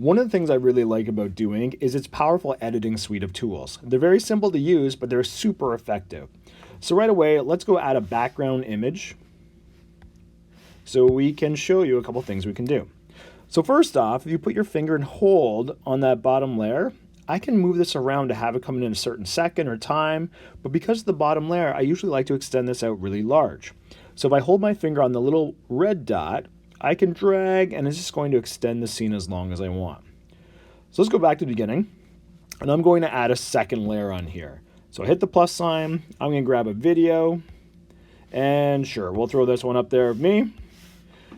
One of the things I really like about Do Ink is its powerful editing suite of tools. They're very simple to use, but they're super effective. So right away, let's go add a background image so we can show you a couple things we can do. So first off, if you put your finger and hold on that bottom layer, I can move this around to have it come in a certain second or time, but because of the bottom layer, I usually like to extend this out really large. So if I hold my finger on the little red dot, I can drag and it's just going to extend the scene as long as I want. So let's go back to the beginning, and I'm going to add a second layer on here. So I hit the plus sign, I'm going to grab a video, and sure, we'll throw this one up there of me.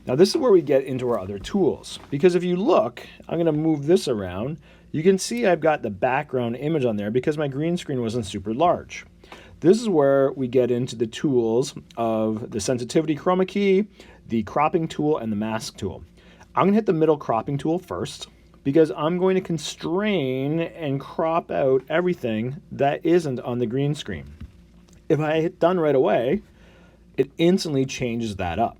Now this is where we get into our other tools, because if you look, I'm going to move this around. You can see I've got the background image on there because my green screen wasn't super large. This is where we get into the tools of the sensitivity chroma key, the cropping tool, and the mask tool. I'm going to hit the middle cropping tool first because I'm going to constrain and crop out everything that isn't on the green screen. If I hit done right away, it instantly changes that up.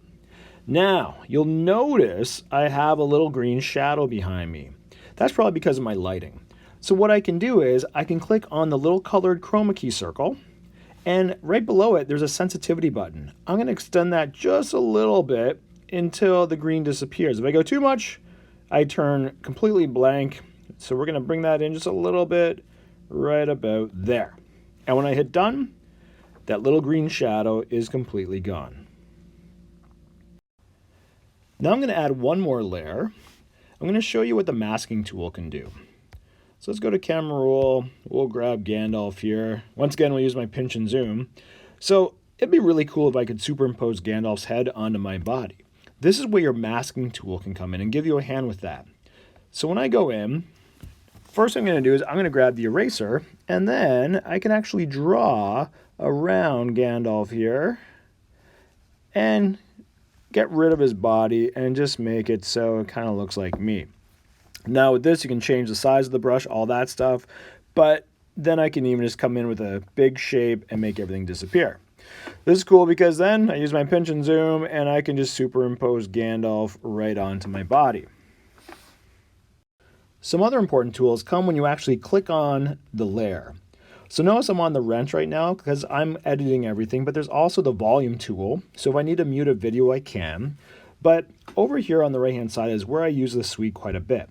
Now, you'll notice I have a little green shadow behind me. That's probably because of my lighting. So what I can do is I can click on the little colored chroma key circle, and right below it, there's a sensitivity button. I'm going to extend that just a little bit until the green disappears. If I go too much, I turn completely blank. So we're going to bring that in just a little bit right about there. And when I hit done, that little green shadow is completely gone. Now I'm going to add one more layer. I'm going to show you what the masking tool can do. So let's go to camera roll. We'll grab Gandalf here. Once again, we'll use my pinch and zoom. So it'd be really cool if I could superimpose Gandalf's head onto my body. This is where your masking tool can come in and give you a hand with that. So when I go in, first thing I'm going to do is I'm going to grab the eraser, and then I can actually draw around Gandalf here and get rid of his body and just make it so it kind of looks like me. Now with this, you can change the size of the brush, all that stuff, but then I can even just come in with a big shape and make everything disappear. This is cool because then I use my pinch and zoom and I can just superimpose Gandalf right onto my body. Some other important tools come when you actually click on the layer. So notice I'm on the wrench right now because I'm editing everything, but there's also the volume tool. So if I need to mute a video, I can. But over here on the right-hand side is where I use the suite quite a bit.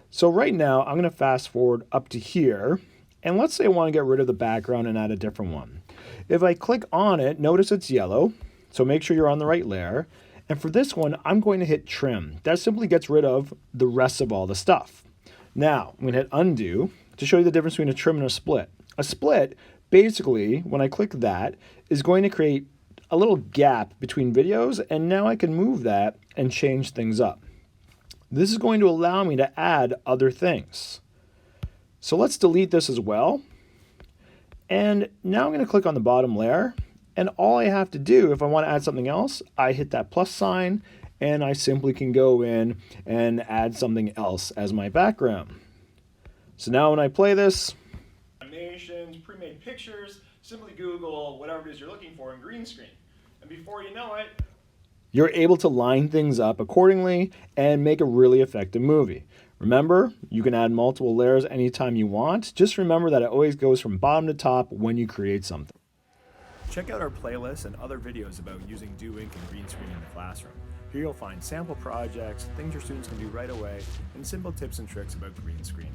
So right now, I'm going to fast forward up to here. And let's say I want to get rid of the background and add a different one. If I click on it, notice it's yellow. So make sure you're on the right layer. And for this one, I'm going to hit trim. That simply gets rid of the rest of all the stuff. Now, I'm going to hit undo to show you the difference between a trim and a split. A split, basically, when I click that, is going to create a little gap between videos, and now I can move that and change things up. This is going to allow me to add other things. So let's delete this as well. And now I'm going to click on the bottom layer, and all I have to do, if I want to add something else, I hit that plus sign, and I simply can go in and add something else as my background. So now when I play this, animations, pre-made pictures, simply Google whatever it is you're looking for in green screen. And before you know it, you're able to line things up accordingly and make a really effective movie. Remember, you can add multiple layers anytime you want. Just remember that it always goes from bottom to top when you create something. Check out our playlist and other videos about using Do Ink and green screen in the classroom. Here you'll find sample projects, things your students can do right away, and simple tips and tricks about green screen.